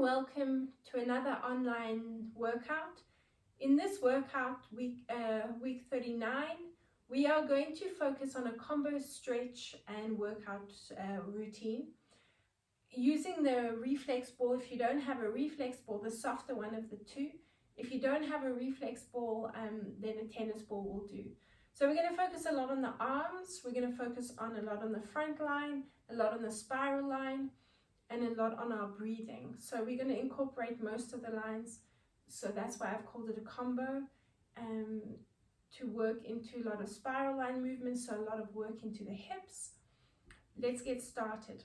welcome to another online workout. In this workout, week 39, we are going to focus on a combo stretch and workout routine. Using the reflex ball. If you don't have a reflex ball, the softer one of the two. If you don't have a reflex ball, then a tennis ball will do. So we're going to focus a lot on the arms, we're going to focus on a lot on the front line, a lot on the spiral line, and a lot on our breathing. So we're going to incorporate most of the lines. So that's why I've called it a combo, to work into a lot of spiral line movements, so a lot of work into the hips. Let's get started.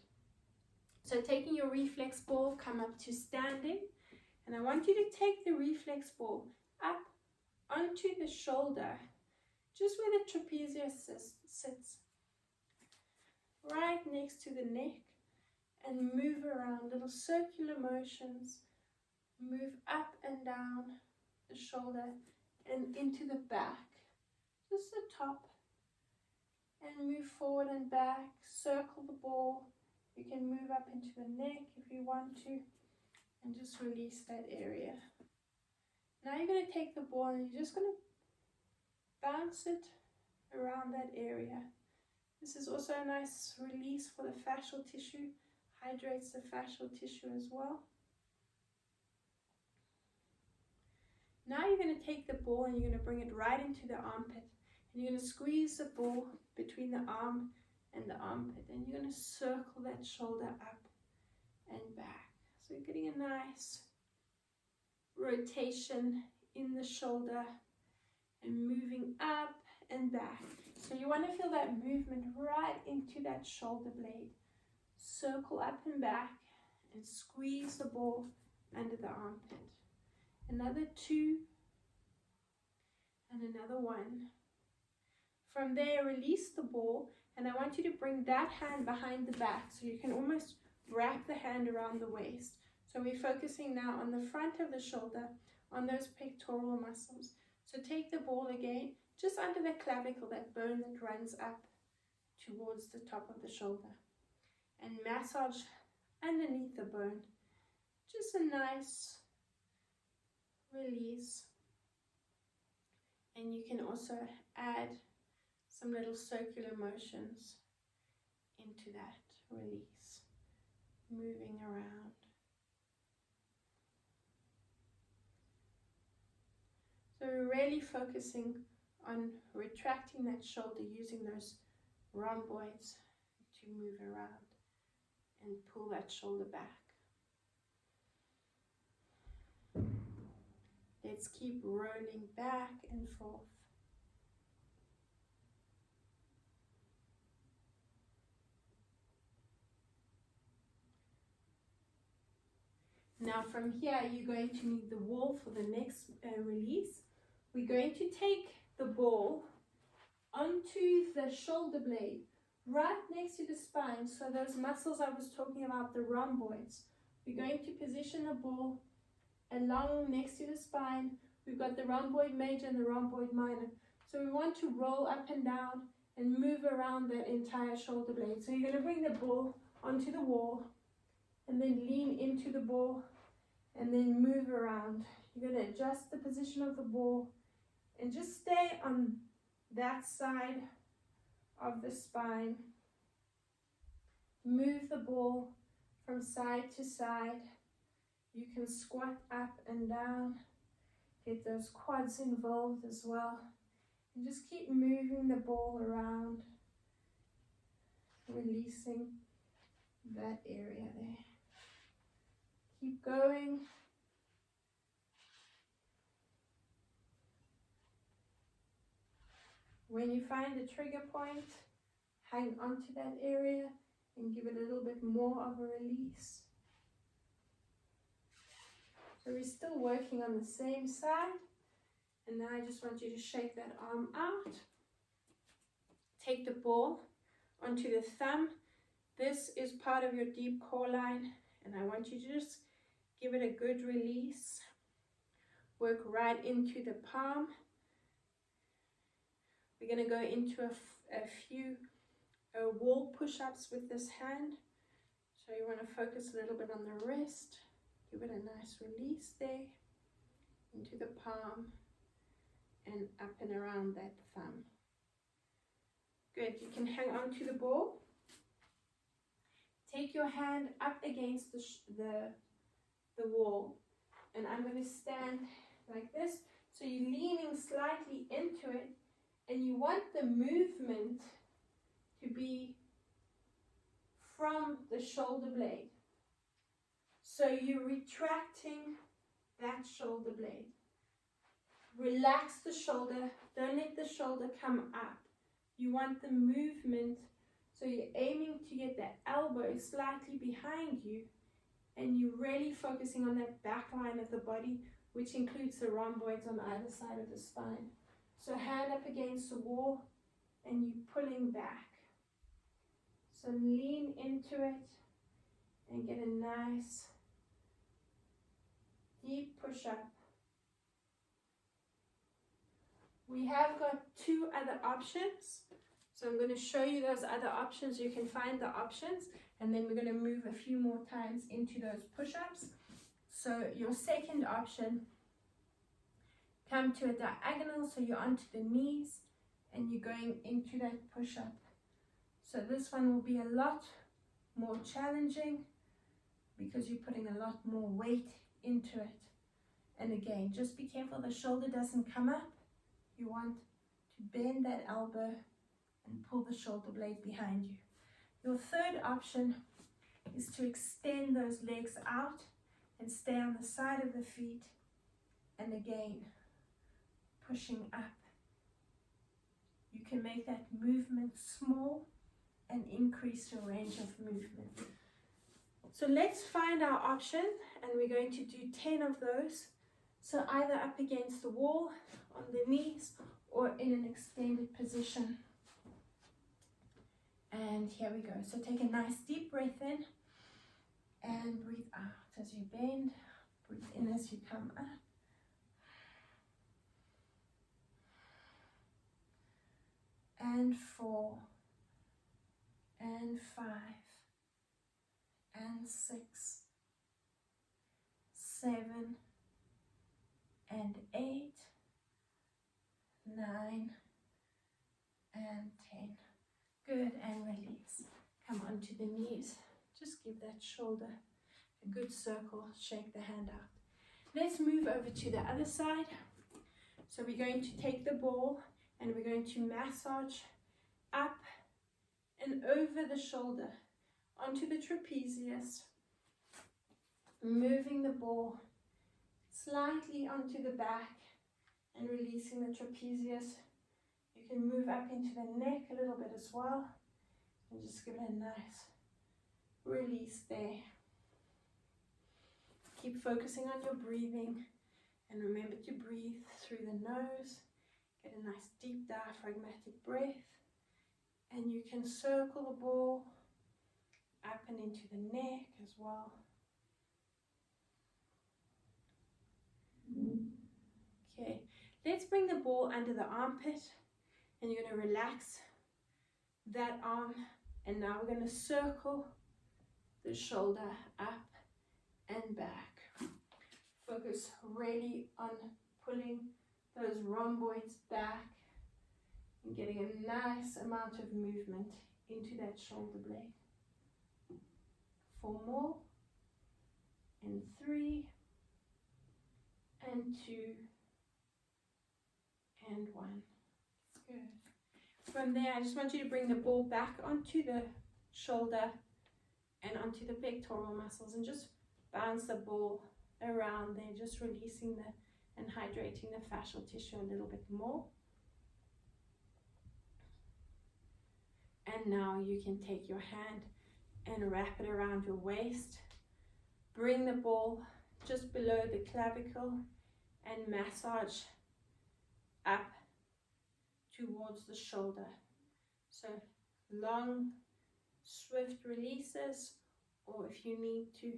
So taking your reflex ball, come up to standing, and I want you to take the reflex ball up onto the shoulder, just where the trapezius sits, right next to the neck, and move around, little circular motions. Move up and down the shoulder and into the back, just the top, and move forward and back. Circle the ball. You can move up into the neck if you want to, and just release that area. Now you're going to take the ball and you're just going to bounce it around that area. This is also a nice release for the fascial tissue, hydrates the fascial tissue as well. Now you're going to take the ball and you're going to bring it right into the armpit, and you're going to squeeze the ball between the arm and the armpit, and you're going to circle that shoulder up and back. So you're getting a nice rotation in the shoulder and moving up and back. So you want to feel that movement right into that shoulder blade. Circle up and back and squeeze the ball under the armpit. Another 2 and another 1. From there, release the ball, and I want you to bring that hand behind the back, so you can almost wrap the hand around the waist. So we're focusing now on the front of the shoulder, on those pectoral muscles. So take the ball again, just under the clavicle, that bone that runs up towards the top of the shoulder, and massage underneath the bone. Just a nice release. And you can also add some little circular motions into that release, moving around. So we're really focusing on retracting that shoulder, using those rhomboids to move around and pull that shoulder back. Let's keep rolling back and forth. Now from here, you're going to need the wall for the next release. We're going to take the ball onto the shoulder blade, right next to the spine. So those muscles I was talking about, the rhomboids. We're going to position the ball along next to the spine. We've got the rhomboid major and the rhomboid minor. So we want to roll up and down and move around that entire shoulder blade. So you're going to bring the ball onto the wall and then lean into the ball and then move around. You're going to adjust the position of the ball and just stay on that side of the spine. Move the ball from side to side. You can squat up and down, get those quads involved as well, and just keep moving the ball around, releasing that area there. Keep going. When you find a trigger point, hang on to that area and give it a little bit more of a release. So we're still working on the same side, and now I just want you to shake that arm out. Take the ball onto the thumb. This is part of your deep core line, and I want you to just give it a good release. Work right into the palm. We're going to go into a few wall push-ups with this hand. So you want to focus a little bit on the wrist. Give it a nice release there into the palm and up and around that thumb. Good, you can hang on to the ball. Take your hand up against the wall, and I'm going to stand like this. So you're leaning slightly into it, and you want the movement to be from the shoulder blade. So you're retracting that shoulder blade. Relax the shoulder, don't let the shoulder come up. You want the movement, so you're aiming to get that elbow slightly behind you, and you're really focusing on that back line of the body, which includes the rhomboids on either side of the spine. So hand up against the wall, and you're pulling back. So lean into it, and get a nice deep push up. We have got two other options. So I'm going to show you those other options. You can find the options, and then we're going to move a few more times into those push-ups. So your second option, come to a diagonal, so you're onto the knees, and you're going into that push-up. So this one will be a lot more challenging because you're putting a lot more weight into it. And again, just be careful the shoulder doesn't come up. You want to bend that elbow and pull the shoulder blade behind you. Your third option is to extend those legs out and stay on the side of the feet, and again, pushing up. You can make that movement small and increase your range of movement. So let's find our option, and we're going to do 10 of those. So either up against the wall, on the knees, or in an extended position. And here we go. So take a nice deep breath in and breathe out as you bend. Breathe in as you come up. And 4, and 5, and 6, 7, and 8, 9, and 10. Good, and release. Come onto the knees. Just give that shoulder a good circle. Shake the hand out. Let's move over to the other side. So we're going to take the ball and we're going to massage up and over the shoulder onto the trapezius, moving the ball slightly onto the back and releasing the trapezius. You can move up into the neck a little bit as well, and just give it a nice release there. Keep focusing on your breathing, and remember to breathe through the nose. Get a nice deep diaphragmatic breath, and you can circle the ball up and into the neck as well. Okay, let's bring the ball under the armpit, and you're going to relax that arm, and now we're going to circle the shoulder up and back. Focus really on pulling those rhomboids back and getting a nice amount of movement into that shoulder blade. 4 more, and 3, and 2, and 1. Good. From there, I just want you to bring the ball back onto the shoulder and onto the pectoral muscles, and just bounce the ball around there, just releasing and hydrating the fascial tissue a little bit more. And now you can take your hand and wrap it around your waist. Bring the ball just below the clavicle and massage up towards the shoulder. So long, swift releases, or if you need to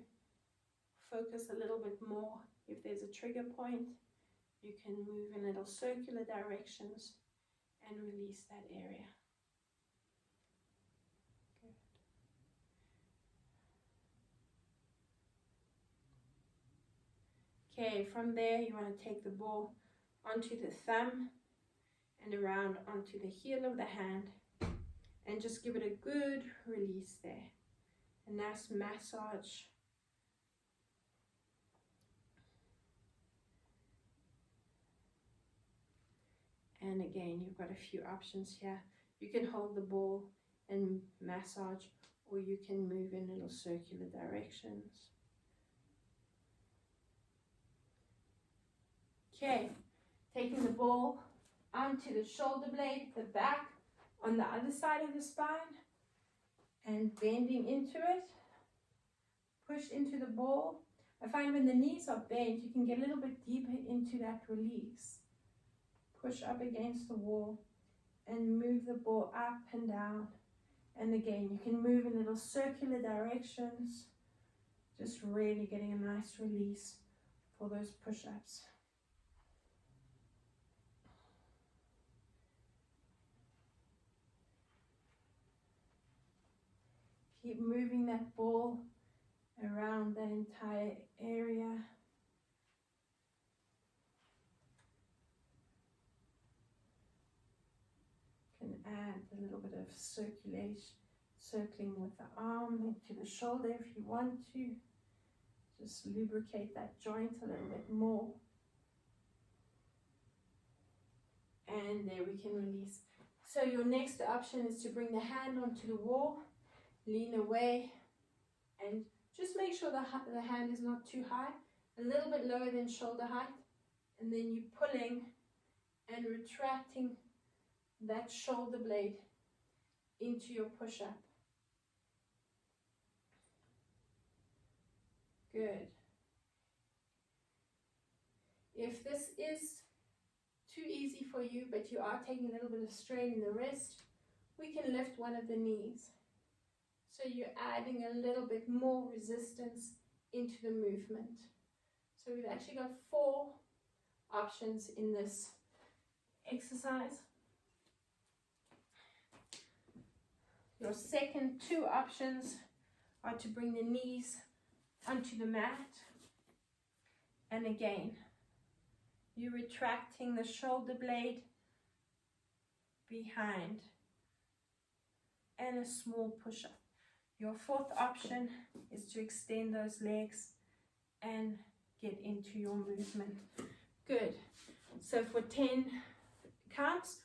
focus a little bit more, if there's a trigger point, you can move in little circular directions and release that area. Good. Okay, from there you want to take the ball onto the thumb and around onto the heel of the hand and just give it a good release there. A nice massage. And again, you've got a few options here. You can hold the ball and massage, or you can move in little circular directions. Okay, taking the ball onto the shoulder blade, the back on the other side of the spine, and bending into it. Push into the ball. I find when the knees are bent, you can get a little bit deeper into that release. Push up against the wall and move the ball up and down. And again, you can move in little circular directions, just really getting a nice release for those push-ups. Keep moving that ball around that entire area. Can add a little bit of circulation, circling with the arm into the shoulder if you want to. Just lubricate that joint a little bit more. And there we can release. So your next option is to bring the hand onto the wall, lean away, and just make sure the hand is not too high, a little bit lower than shoulder height, and then you're pulling and retracting that shoulder blade into your push-up. Good. If this is too easy for you, but you are taking a little bit of strain in the wrist, we can lift one of the knees. So you're adding a little bit more resistance into the movement. So we've actually got 4 options in this exercise. Your second 2 options are to bring the knees onto the mat. And again, you're retracting the shoulder blade behind and a small push-up. Your 4th option is to extend those legs and get into your movement. Good. So for 10 counts,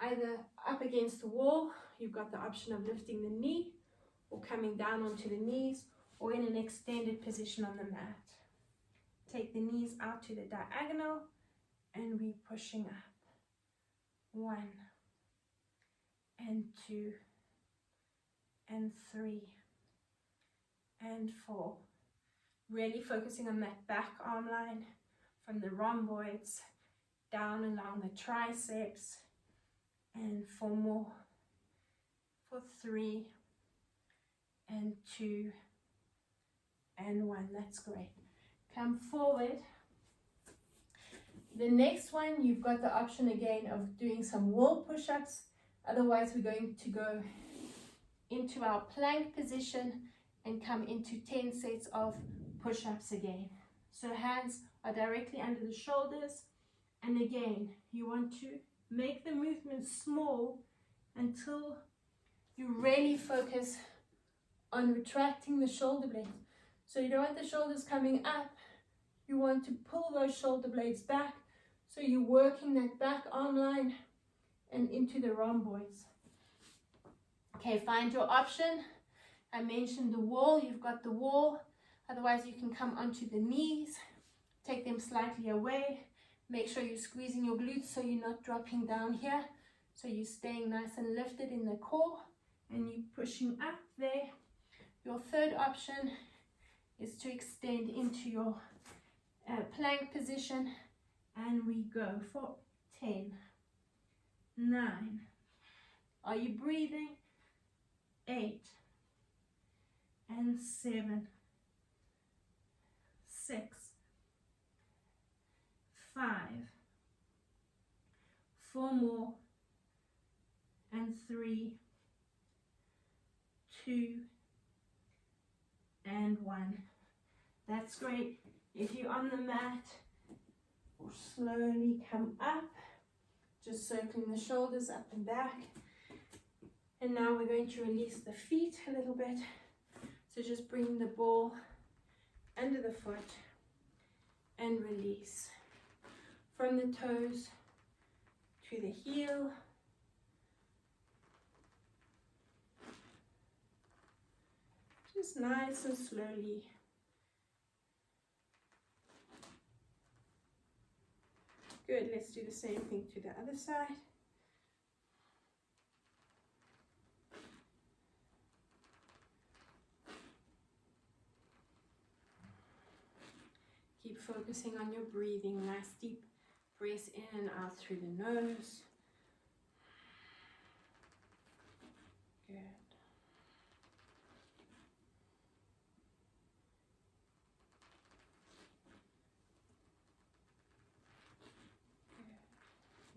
either up against the wall, you've got the option of lifting the knee or coming down onto the knees, or in an extended position on the mat. Take the knees out to the diagonal and we're pushing up. 1 and 2 and 3 and 4. Really focusing on that back arm line from the rhomboids down along the triceps, and 4 more for 3 and 2 and 1. That's great. Come forward. The next one, you've got the option again of doing some wall push-ups. Otherwise, we're going to go into our plank position and come into 10 sets of push-ups again. So hands are directly under the shoulders, and again, you want to make the movement small until you really focus on retracting the shoulder blades. So you don't want the shoulders coming up, you want to pull those shoulder blades back, so you're working that back arm line and into the rhomboids. Okay, find your option. I mentioned the wall, you've got the wall. Otherwise, you can come onto the knees, take them slightly away. Make sure you're squeezing your glutes so you're not dropping down here. So you're staying nice and lifted in the core and you're pushing up there. Your third option is to extend into your plank position, and we go for 10, 9. Are you breathing? 8 and 7, 6, 5, 4 more, and 3, 2, and 1. That's great. If you're on the mat, slowly come up, just circling the shoulders up and back. And now we're going to release the feet a little bit. So just bring the ball under the foot and release from the toes to the heel. Just nice and slowly. Good, let's do the same thing to the other side. Keep focusing on your breathing. Nice deep breaths in and out through the nose. Good.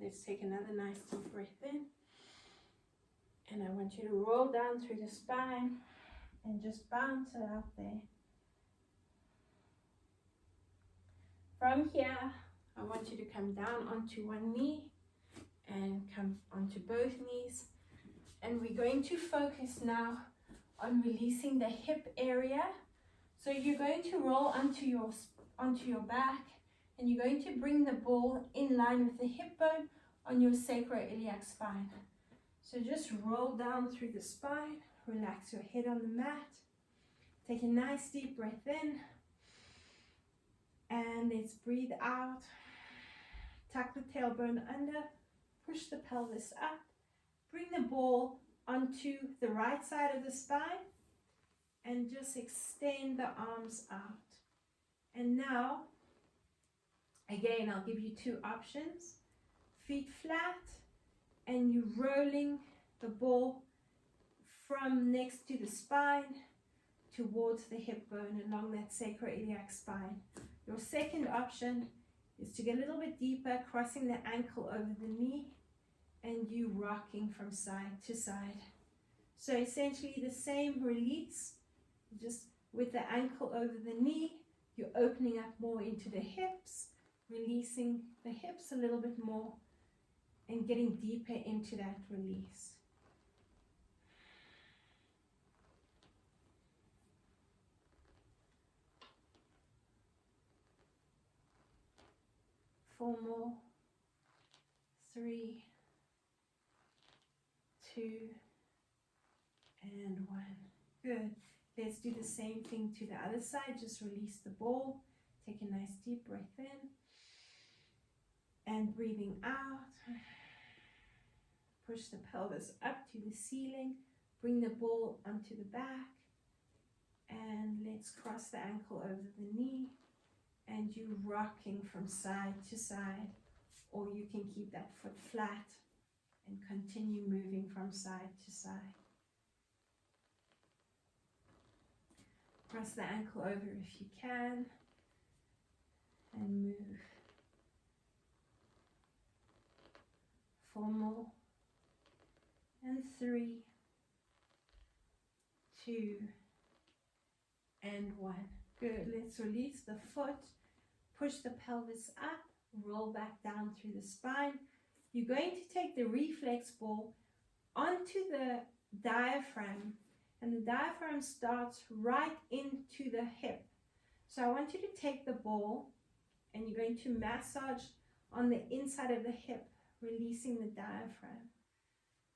Let's take another nice deep breath in. And I want you to roll down through the spine and just bounce it out there. From here, I want you to come down onto one knee and come onto both knees. And we're going to focus now on releasing the hip area. So you're going to roll onto your back, and you're going to bring the ball in line with the hip bone on your sacroiliac spine. So just roll down through the spine, relax your head on the mat, take a nice deep breath in, and let's breathe out. Tuck the tailbone under, push the pelvis up, bring the ball onto the right side of the spine, and just extend the arms out. And now, again, I'll give you two options. Feet flat, and you're rolling the ball from next to the spine towards the hip bone along that sacroiliac spine. Your second option is to get a little bit deeper, crossing the ankle over the knee, and you rocking from side to side. So essentially the same release, just with the ankle over the knee, you're opening up more into the hips, releasing the hips a little bit more, and getting deeper into that release. Four more. 3, 2, and 1. Good. Let's do the same thing to the other side. Just release the ball. Take a nice deep breath in. And breathing out. Push the pelvis up to the ceiling. Bring the ball onto the back. And let's cross the ankle over the knee. And you're rocking from side to side. Or you can keep that foot flat and continue moving from side to side. Cross the ankle over if you can. And move. 4 more. And 3, 2, and 1. Good. Let's release the foot. Push the pelvis up. Roll back down through the spine. You're going to take the reflex ball onto the diaphragm, and the diaphragm starts right into the hip. So I want you to take the ball and you're going to massage on the inside of the hip, releasing the diaphragm.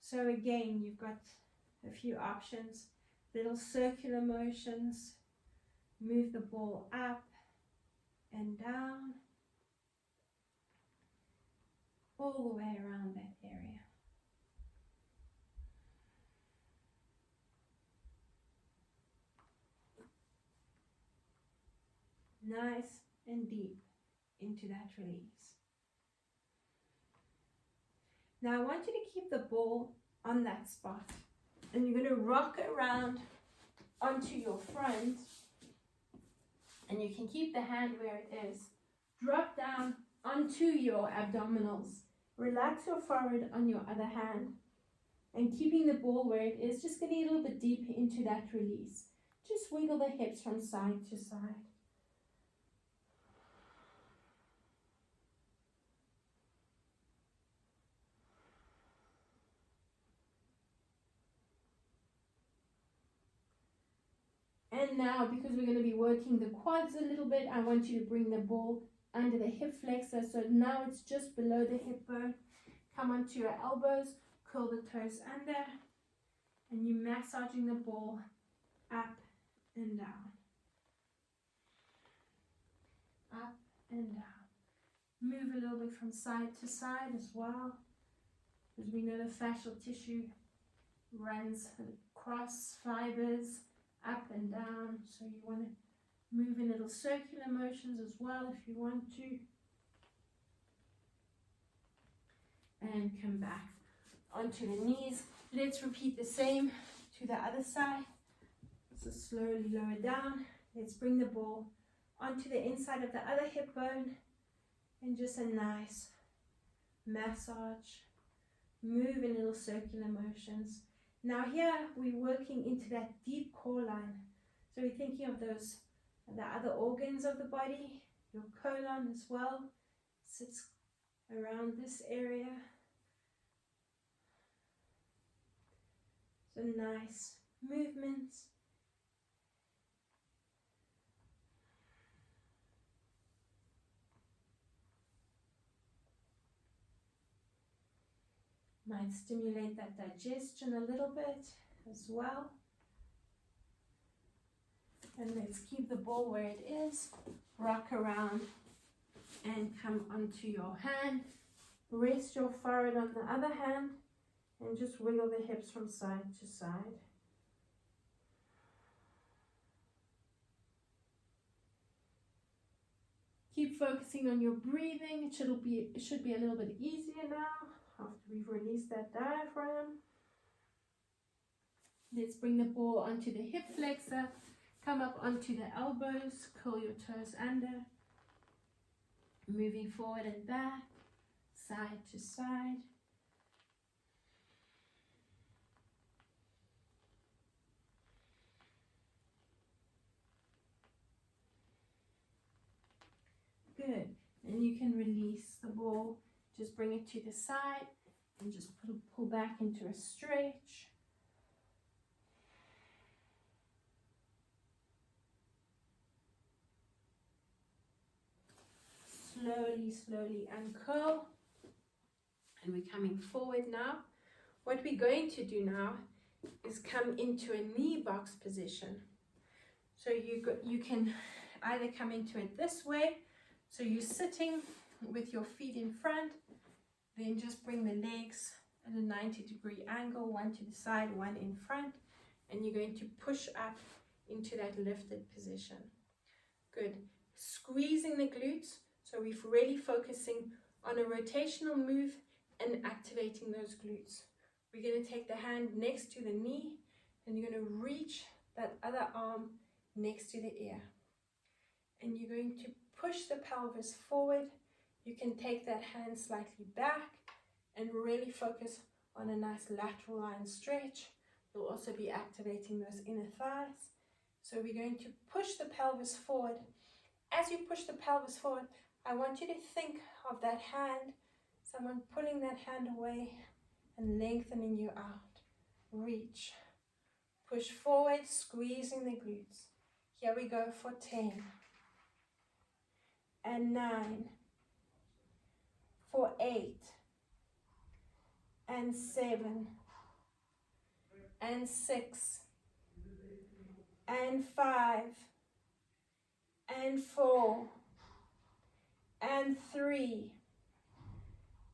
So again, you've got a few options, little circular motions. Move the ball up and down, all the way around that area. Nice and deep into that release. Now I want you to keep the ball on that spot, and you're going to rock around onto your front, and you can keep the hand where it is. Drop down onto your abdominals. Relax your forehead on your other hand, and keeping the ball where it is, just getting a little bit deeper into that release. Just wiggle the hips from side to side. And now, because we're going to be working the quads a little bit, I want you to bring the ball under the hip flexor. So now it's just below the hip bone. Come onto your elbows, curl the toes under, and you're massaging the ball up and down. Up and down. Move a little bit from side to side as well, because we know the fascial tissue runs across fibers, up and down. So you want to move in little circular motions as well if you want to. And come back onto the knees. Let's repeat the same to the other side. So slowly lower down. Let's bring the ball onto the inside of the other hip bone. And just a nice massage. Move in little circular motions. Now here we're working into that deep core line. So we're thinking of those, the other organs of the body. Your colon as well sits around this area. So nice movements. Might stimulate that digestion a little bit as well. And let's keep the ball where it is. Rock around and come onto your hand. Rest your forehead on the other hand and just wiggle the hips from side to side. Keep focusing on your breathing. It should be a little bit easier now after we've released that diaphragm. Let's bring the ball onto the hip flexor. Come up onto the elbows. Curl your toes under. Moving forward and back, side to side. Good. And you can release the ball. Just bring it to the side and just pull back into a stretch. Slowly uncurl. And we're coming forward now. What we're going to do now is come into a knee box position. So you can either come into it this way. So you're sitting with your feet in front, then just bring the legs at a 90-degree angle, one to the side, one in front, and you're going to push up into that lifted position. Good. Squeezing the glutes, so we're really focusing on a rotational move and activating those glutes. We're going to take the hand next to the knee, and you're going to reach that other arm next to the ear. And you're going to push the pelvis forward. You can take that hand slightly back and really focus on a nice lateral line stretch. You'll also be activating those inner thighs. So we're going to push the pelvis forward. As you push the pelvis forward, I want you to think of that hand, someone pulling that hand away and lengthening you out. Reach. Push forward, squeezing the glutes. Here we go for 10. And 9. For 8. And 7. And 6. And 5. And 4. And 3.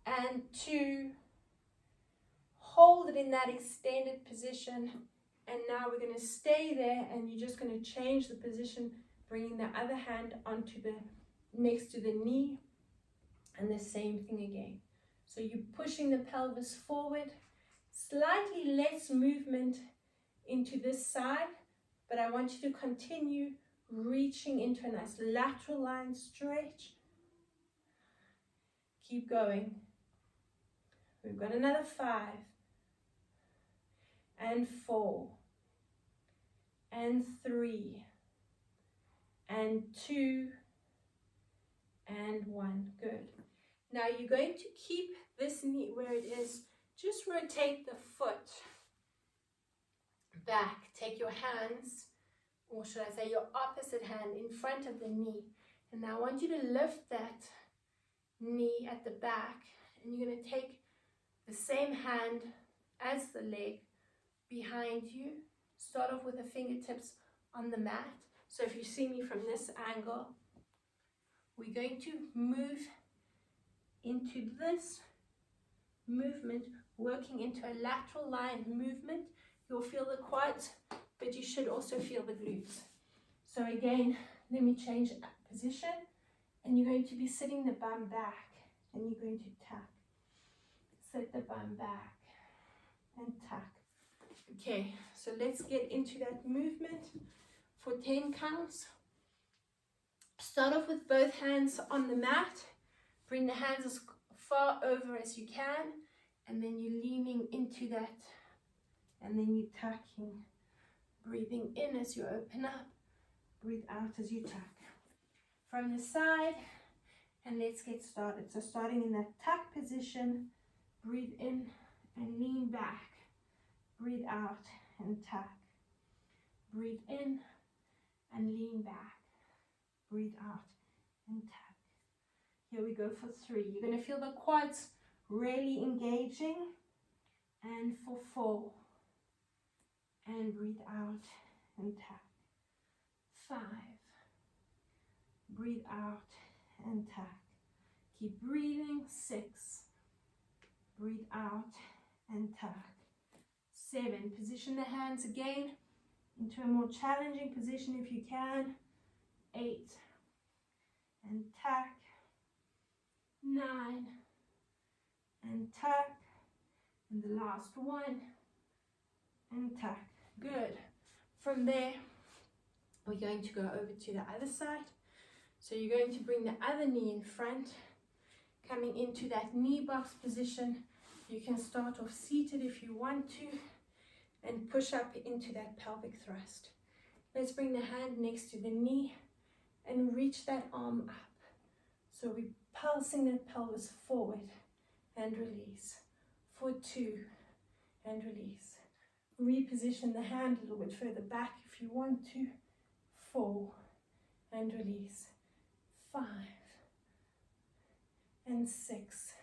And 2. Hold it in that extended position. And now we're going to stay there, and you're just going to change the position, bringing the other hand onto the next to the knee, and the same thing again. So you're pushing the pelvis forward, slightly less movement into this side, but I want you to continue reaching into a nice lateral line stretch. Keep going. We've got another 5 and 4 and 3 and 2 and 1. Good. Now you're going to keep this knee where it is. Just rotate the foot back. Take your hands or should I say your opposite hand in front of the knee. And now I want you to lift that knee at the back, and you're going to take the same hand as the leg behind you. Start off with the fingertips on the mat. So if you see me from this angle, we're going to move into this movement, working into a lateral line movement. You'll feel the quads, but you should also feel the glutes. So again, let me change position, and you're going to be sitting the bum back, and you're going to tuck. Sit the bum back and tuck. Okay, so let's get into that movement for 10 counts. Start off with both hands on the mat. Bring the hands as far over as you can, and then you're leaning into that, and then you're tucking. Breathing in as you open up, breathe out as you tuck. From the side, and let's get started. So starting in that tuck position, breathe in and lean back. Breathe out and tuck. Breathe in and lean back. Breathe out and tuck. Here we go for 3. You're going to feel the quads really engaging. And for 4. And breathe out and tuck. 5. Breathe out and tuck. Keep breathing. 6. Breathe out and tuck. 7. Position the hands again into a more challenging position if you can. 8. And tuck. 9. And tuck. And the last one. And tuck. Good. From there, we're going to go over to the other side. So you're going to bring the other knee in front, coming into that knee box position. You can start off seated if you want to, and push up into that pelvic thrust. Let's bring the hand next to the knee and reach that arm up. So we're pulsing that pelvis forward and release. For 2 and release. Reposition the hand a little bit further back if you want to. 4 and release. 5 and 6.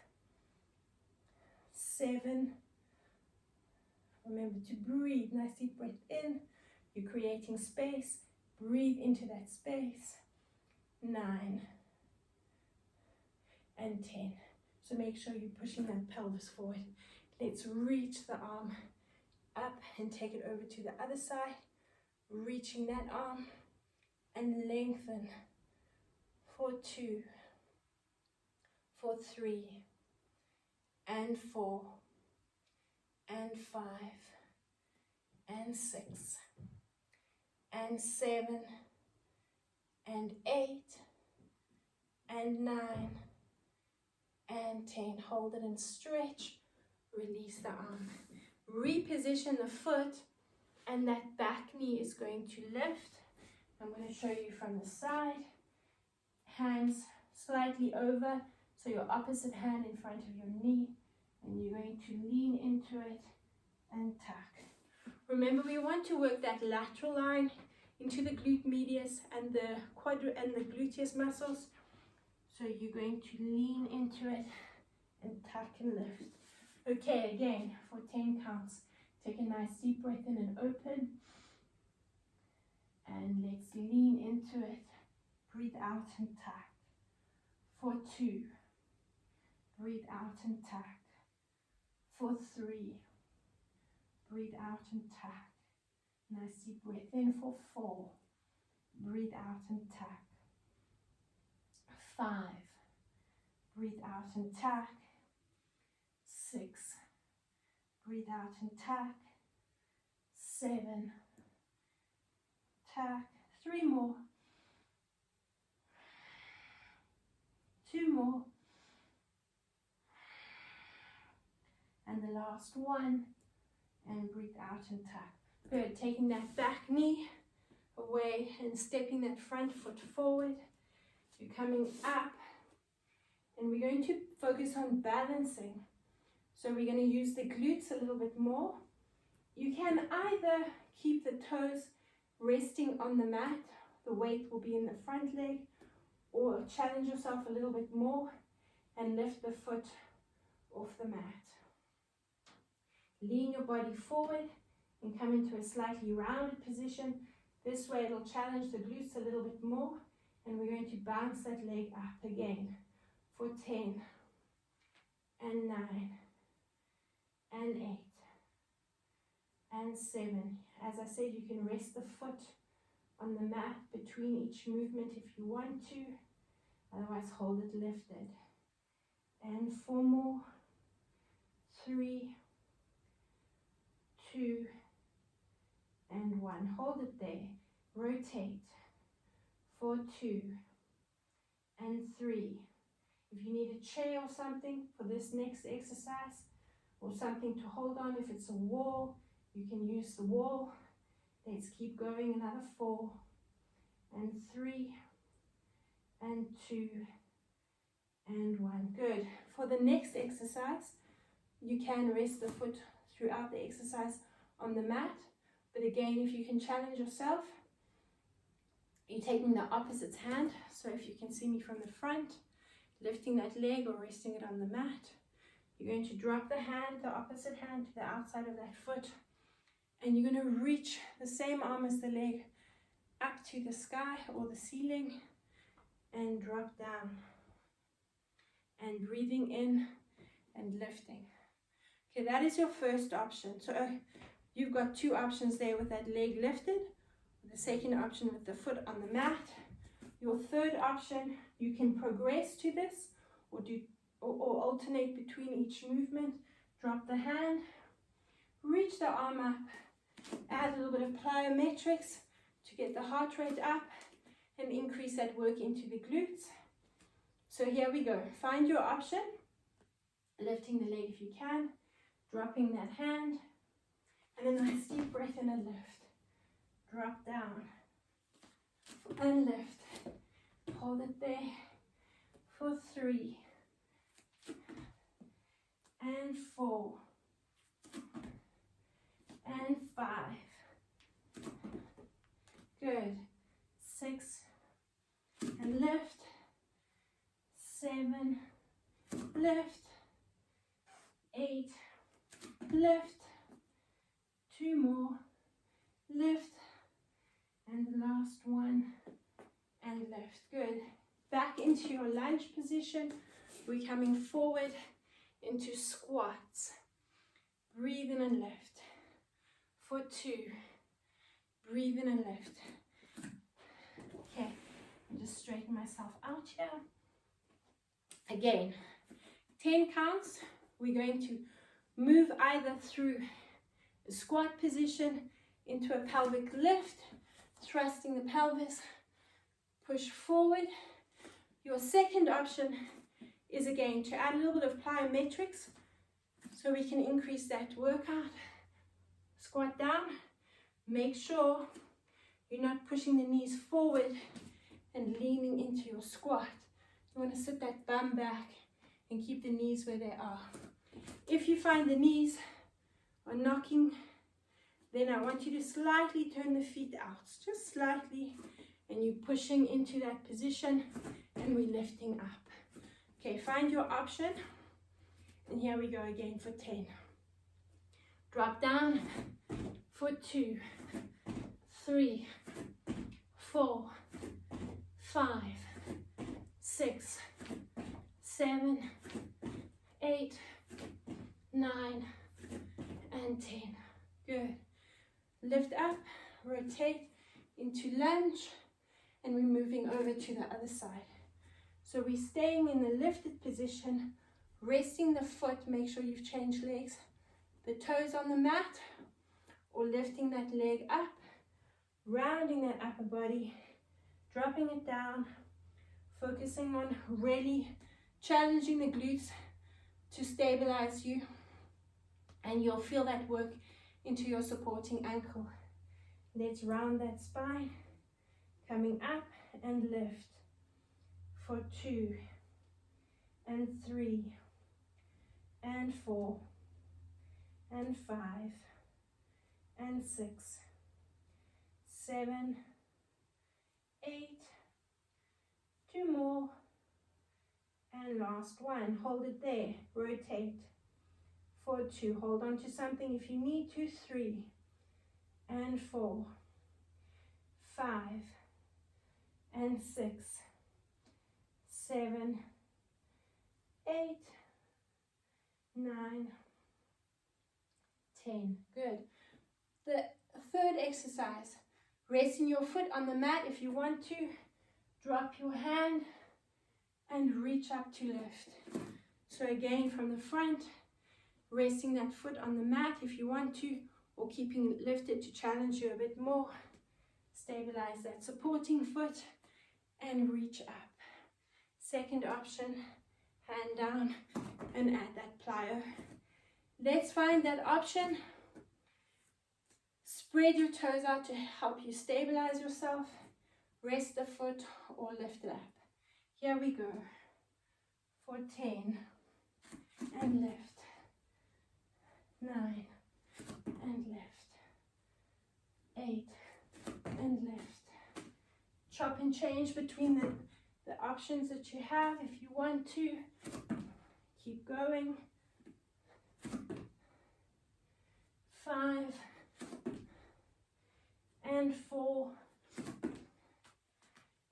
7. Remember to breathe. Nice deep breath in. You're creating space. Breathe into that space. 9 and 10. So make sure you're pushing that pelvis forward. Let's reach the arm up and take it over to the other side. Reaching that arm and lengthen. For 2, for 3, and 4, and 5, and 6, and 7, and 8, and 9, and 10. Hold it and stretch. Release the arm. Reposition the foot, and that back knee is going to lift. I'm going to show you from the side. Hands slightly over, so your opposite hand in front of your knee, and you're going to lean into it and tuck. Remember, we want to work that lateral line into the glute medius and the gluteus muscles. So you're going to lean into it and tuck and lift. Okay, again, for 10 counts. Take a nice deep breath in and open. And let's lean into it. Breathe out and tuck. For 2. Breathe out and tuck. For 3. Breathe out and tuck. Nice deep breath in for 4. Breathe out and tuck. 5. Breathe out and tuck. 6. Breathe out and tuck. 7. Tuck. 3 more. 2 more. And the last one. And breathe out and tuck. Good. Taking that back knee away and stepping that front foot forward. You're coming up. And we're going to focus on balancing. So we're going to use the glutes a little bit more. You can either keep the toes resting on the mat. The weight will be in the front leg, or challenge yourself a little bit more and lift the foot off the mat. Lean your body forward and come into a slightly rounded position. This way it'll challenge the glutes a little bit more, and we're going to bounce that leg up again for 10 and 9 and 8 and 7. As I said, you can rest the foot on the mat between each movement if you want to, otherwise hold it lifted. And 4 more, 3, 2, and 1. Hold it there. Rotate for 2 and 3. If you need a chair or something for this next exercise, or something to hold on, if it's a wall, you can use the wall. Let's keep going. Another 4 and 3 and 2 and 1. Good. For the next exercise, you can rest the foot throughout the exercise on the mat. But again, if you can challenge yourself, you're taking the opposite hand. So if you can see me from the front, lifting that leg or resting it on the mat, you're going to drop the hand, the opposite hand, to the outside of that foot. And you're going to reach the same arm as the leg up to the sky or the ceiling and drop down. And breathing in and lifting. Okay, that is your first option. So you've got 2 options there with that leg lifted. The second option with the foot on the mat. Your third option, you can progress to this or alternate between each movement. Drop the hand, reach the arm up, add a little bit of plyometrics to get the heart rate up and increase that work into the glutes. So here we go. Find your option. Lifting the leg if you can, dropping that hand, and a nice deep breath and a lift. Drop down and lift. Hold it there for 3 and 4 and 5. Good. 6 and lift. 7, lift. 8, lift. 2 more, lift. And the last one, and lift. Good. Back into your lunge position. We're coming forward into squats. Breathe in and lift. For 2. Breathe in and lift. Okay, I'll just straighten myself out here. Again, 10 counts. We're going to move either through a squat position into a pelvic lift, thrusting the pelvis, push forward. Your second option is again to add a little bit of plyometrics so we can increase that workout. Squat down. Make sure you're not pushing the knees forward and leaning into your squat. You want to sit that bum back and keep the knees where they are. If you find the knees are knocking, then I want you to slightly turn the feet out, just slightly, and you're pushing into that position and we're lifting up. Okay, find your option, and here we go again for 10. Drop down for 2, 3, 4, 5, 6, 7, 8, 9, and 10. Good. Lift up, rotate into lunge, and we're moving over to the other side. So we're staying in the lifted position, resting the foot, make sure you've changed legs, the toes on the mat, or lifting that leg up, rounding that upper body, dropping it down, focusing on really challenging the glutes to stabilize you, and you'll feel that work into your supporting ankle. Let's round that spine, coming up and lift for 2 and 3 and 4 and 5 and 6, 7, 8, 2 more, and last one. Hold it there, rotate for 2, hold on to something if you need to, 3, and 4, 5, and 6, 7, 8, 9, 10. Good. The third exercise, resting your foot on the mat if you want to, drop your hand and reach up to lift. So again, from the front, resting that foot on the mat if you want to, or keeping it lifted to challenge you a bit more. Stabilize that supporting foot and reach up. Second option, hand down and add that plyo. Let's find that option. Spread your toes out to help you stabilize yourself. Rest the foot or lift it up. Here we go. For 10 and lift. 9 and lift. 8 and lift. Chop and change between the options that you have if you want to. Keep going. 5 and 4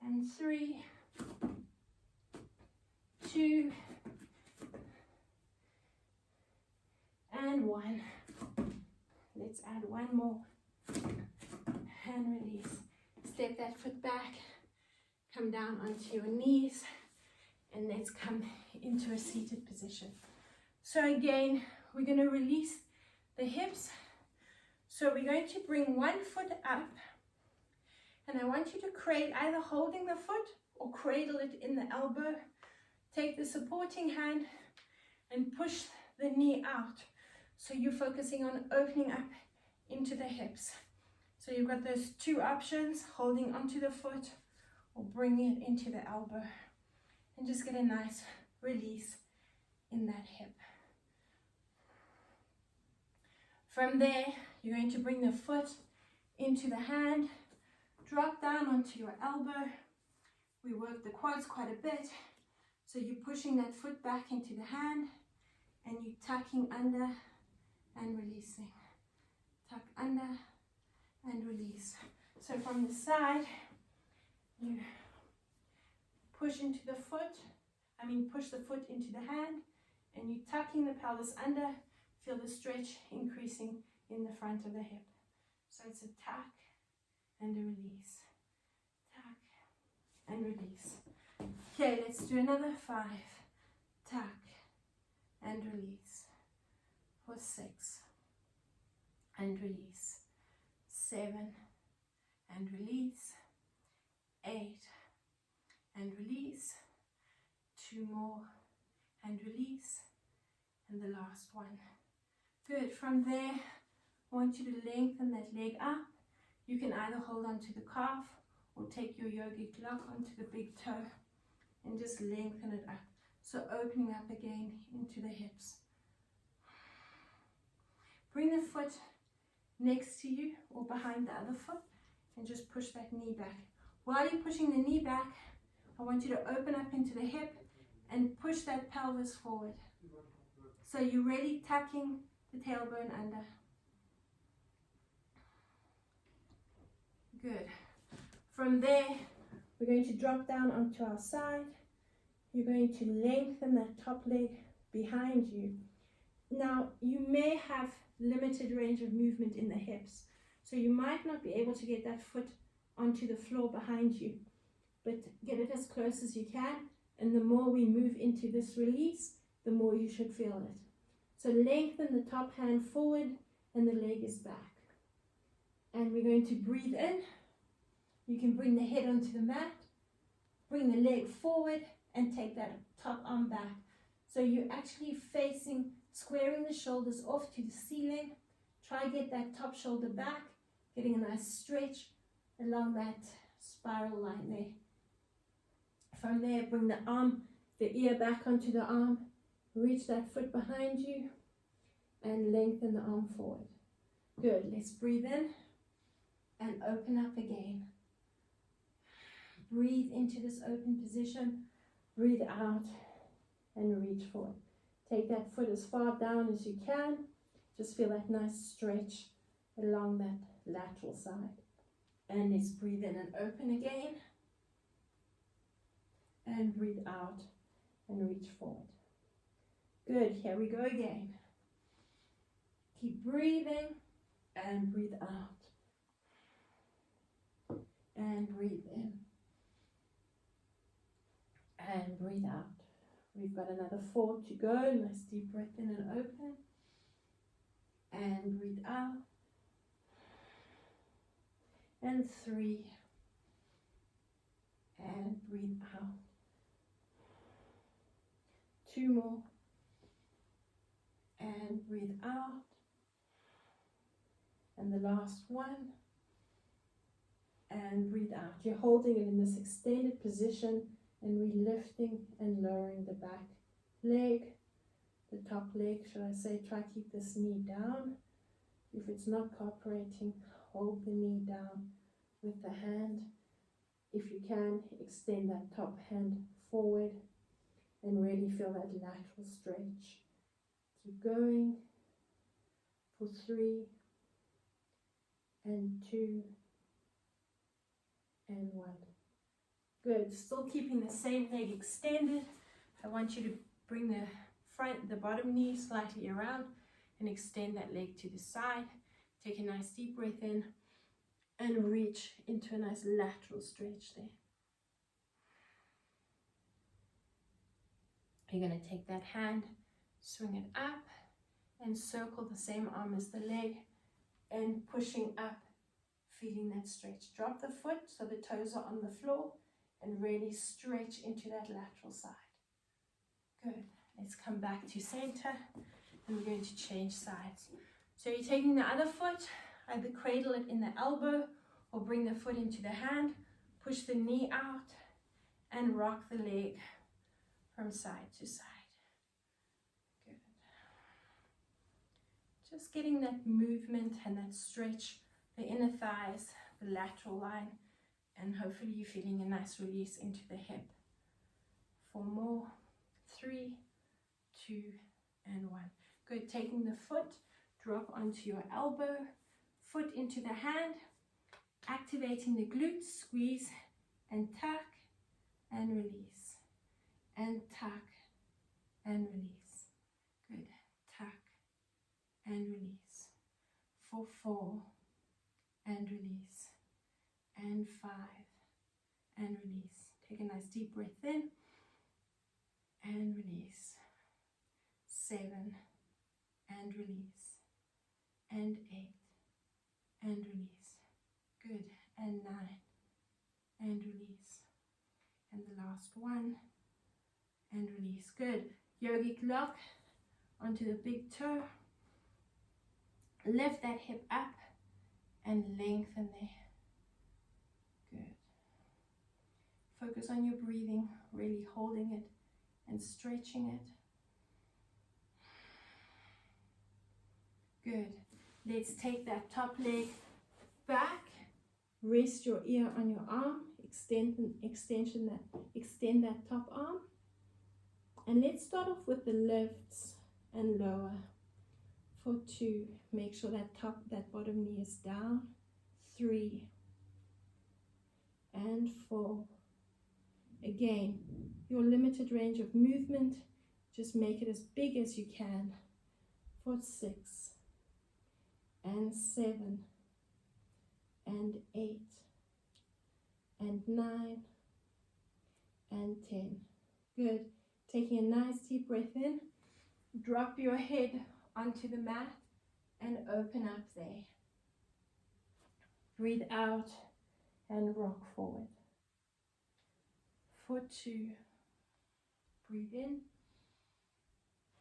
and 3, 2 and 1. Let's add one more. And release. Step that foot back. Come down onto your knees. And let's come into a seated position. So again, we're going to release the hips. So we're going to bring one foot up. And I want you to create either holding the foot or cradle it in the elbow. Take the supporting hand and push the knee out. So you're focusing on opening up into the hips. So you've got those two options, holding onto the foot or bringing it into the elbow. And just get a nice release in that hip. From there, you're going to bring the foot into the hand, drop down onto your elbow. We work the quads quite a bit. So you're pushing that foot back into the hand and you're tucking under and releasing. Tuck under and release. So from the side, you push into the foot, push the foot into the hand and you're tucking the pelvis under. Feel the stretch increasing in the front of the hip. So it's a tuck and a release. Tuck and release. Okay, let's do another 5. Tuck and release. For 6 and release. 7 and release. 8 and release. 2 more and release. And the last one. Good. From there, I want you to lengthen that leg up. You can either hold on to the calf or take your yogic lock onto the big toe and just lengthen it up. So opening up again into the hips. Bring the foot next to you or behind the other foot and just push that knee back. While you're pushing the knee back, I want you to open up into the hip and push that pelvis forward. So you're really tucking the tailbone under. Good. From there, we're going to drop down onto our side. You're going to lengthen that top leg behind you. Now, you may have limited range of movement in the hips, so you might not be able to get that foot onto the floor behind you, but get it as close as you can, and the more we move into this release, the more you should feel it. So lengthen the top hand forward and the leg is back. And we're going to breathe in. You can bring the head onto the mat, bring the leg forward and take that top arm back. So you're actually facing, squaring the shoulders off to the ceiling. Try get that top shoulder back, getting a nice stretch along that spiral line there. From there, bring the arm, the ear back onto the arm. Reach that foot behind you and lengthen the arm forward. Good. Let's breathe in. and open up again. Breathe into this open position, breathe out and reach forward. Take that foot as far down as you can. Just feel that nice stretch along that lateral side. And let's breathe in and open again. And breathe out and reach forward. Good, here we go again. Keep breathing and breathe out. And breathe in. And breathe out. We've got another 4 to go. Nice deep breath in and open. And breathe out. And 3. And breathe out. 2 more. And breathe out. And the last one. And breathe out. You're holding it in this extended position, and we're lifting and lowering the back leg, the top leg, should I say. Try to keep this knee down. If it's not cooperating, hold the knee down with the hand. If you can, extend that top hand forward and really feel that lateral stretch. Keep going for 3 and 2 and 1. Good. Still keeping the same leg extended. I want you to bring the bottom knee slightly around and extend that leg to the side. Take a nice deep breath in and reach into a nice lateral stretch there. You're going to take that hand, swing it up and circle the same arm as the leg and pushing up, feeling that stretch. Drop the foot so the toes are on the floor and really stretch into that lateral side. Good. Let's come back to center and we're going to change sides. So you're taking the other foot, either cradle it in the elbow or bring the foot into the hand, push the knee out and rock the leg from side to side. Good. Just getting that movement and that stretch, the inner thighs, the lateral line, and hopefully you're feeling a nice release into the hip. 4 more, 3, 2, and 1. Good, taking the foot, drop onto your elbow, foot into the hand, activating the glutes, squeeze and tuck and release, and tuck and release. Good, tuck and release. For 4 and release, and 5 and release. Take a nice deep breath in and release. 7 and release, and 8 and release. Good, and 9 and release, and the last one and release. Good. Yogic lock onto the big toe. Lift that hip up and lengthen there. Good. Focus on your breathing, really holding it and stretching it. Good. Let's take that top leg back. Rest your ear on your arm. Extend that top arm. And let's start off with the lifts and lower. For 2, make sure that bottom knee is down. 3 and 4. Again, your limited range of movement, just make it as big as you can. For 6 and 7 and 8 and 9 and 10. Good. Taking a nice deep breath in, drop your head onto the mat and open up there. Breathe out and rock forward. For 2, breathe in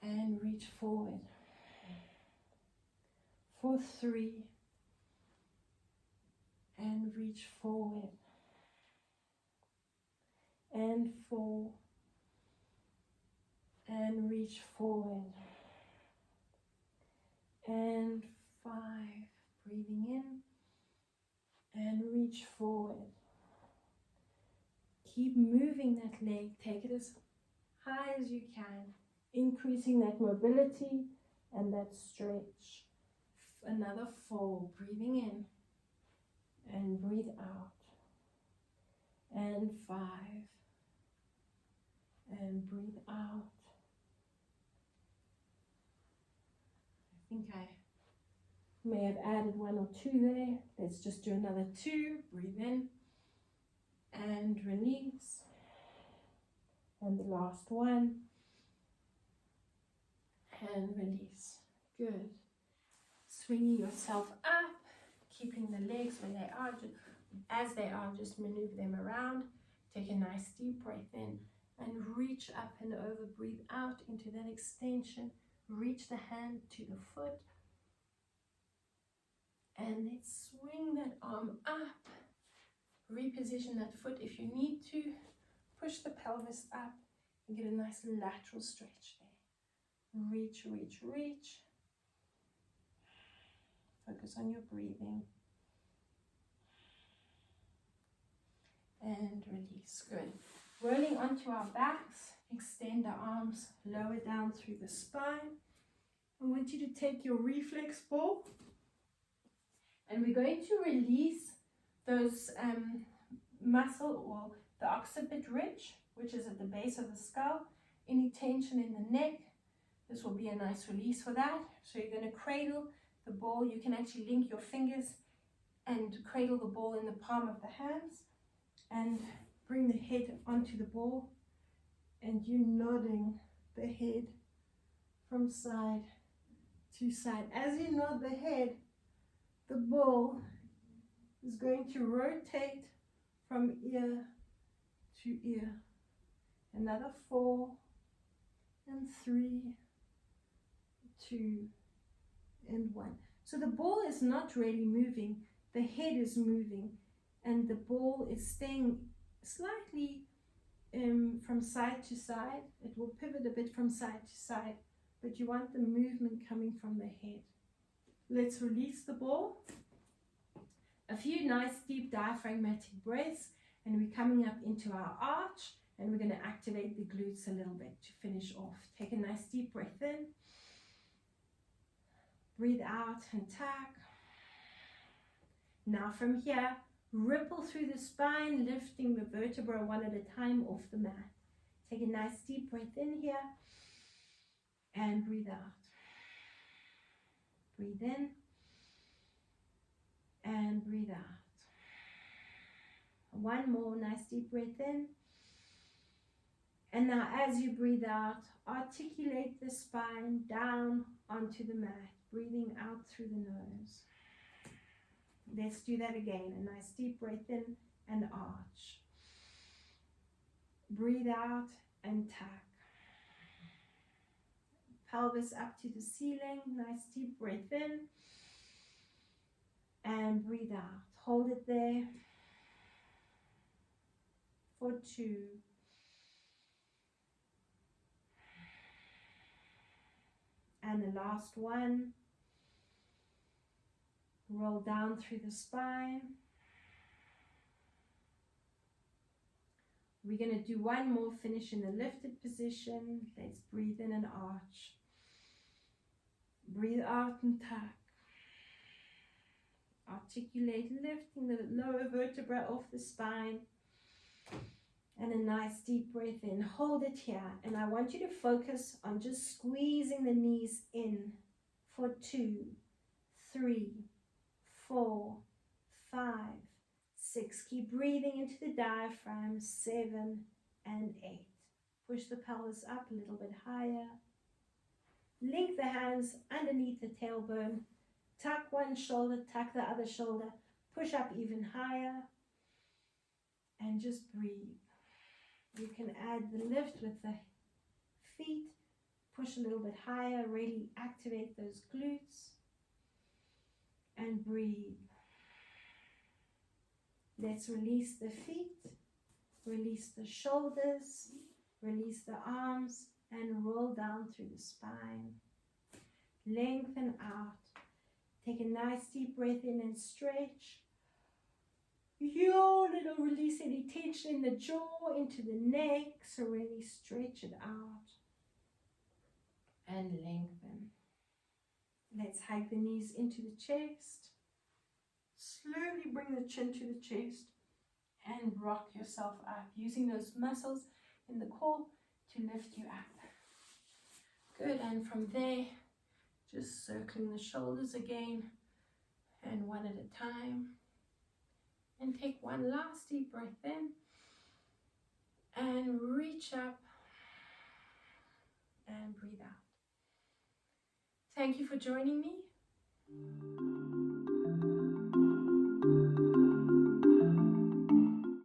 and reach forward. For 3 and reach forward. And 4 and reach forward. And 5, breathing in and reach forward. Keep moving that leg, take it as high as you can, increasing that mobility and that stretch. Another 4, breathing in and breathe out, and 5 and breathe out. I think I may have added 1 or 2 there. Let's just do another 2. Breathe in and release, and the last 1 and release. Good. Swinging yourself up, keeping the legs where they are, as they are, just maneuver them around. Take a nice deep breath in and reach up and over. Breathe out into that extension. Reach the hand to the foot and let's swing that arm up. Reposition that foot if you need to. Push the pelvis up and get a nice lateral stretch there. Reach, reach, reach. Focus on your breathing. And release. Good. Rolling onto our backs. Extend the arms lower down through the spine. I want you to take your reflex ball. And we're going to release those muscle or the occiput ridge, which is at the base of the skull. Any tension in the neck, this will be a nice release for that. So you're going to cradle the ball. You can actually link your fingers and cradle the ball in the palm of the hands and bring the head onto the ball, and you're nodding the head from side to side. As you nod the head, the ball is going to rotate from ear to ear. Another 4 and 3, 2 and 1. So the ball is not really moving, the head is moving, and the ball is staying slightly from side to side. It will pivot a bit from side to side, but you want the movement coming from the head. Let's release the ball. A few nice deep diaphragmatic breaths, and we're coming up into our arch, and we're going to activate the glutes a little bit to finish off. Take a nice deep breath in. Breathe out and tuck. Now from here, ripple through the spine, lifting the vertebra one at a time off the mat. Take a nice deep breath in here and breathe out. Breathe in and breathe out. One more nice deep breath in. And now as you breathe out, articulate the spine down onto the mat, breathing out through the nose. Let's do that again. A nice deep breath in and arch. Breathe out and tuck. Pelvis up to the ceiling. Nice deep breath in and breathe out. Hold it there for 2. And the last one. Roll down through the spine. We're going to do one more, finish in the lifted position. Let's breathe in and arch. Breathe out and tuck. Articulate, lifting the lower vertebra off the spine. And a nice deep breath in. Hold it here. And I want you to focus on just squeezing the knees in for 2, 3, 4, 5, 6. Keep breathing into the diaphragm. 7 and 8. Push the pelvis up a little bit higher. Link the hands underneath the tailbone. Tuck one shoulder, tuck the other shoulder. Push up even higher. And just breathe. You can add the lift with the feet. Push a little bit higher. Really activate those glutes. And breathe. Let's release the feet, release the shoulders, release the arms, and roll down through the spine. Lengthen out. Take a nice deep breath in and stretch. yawn. It'll release any tension in the jaw into the neck. So really stretch it out and lengthen. Let's hug the knees into the chest. Slowly bring the chin to the chest and rock yourself up, using those muscles in the core to lift you up. Good, and from there, just circling the shoulders again, and one at a time. And take one last deep breath in, and reach up, and breathe out. Thank you for joining me.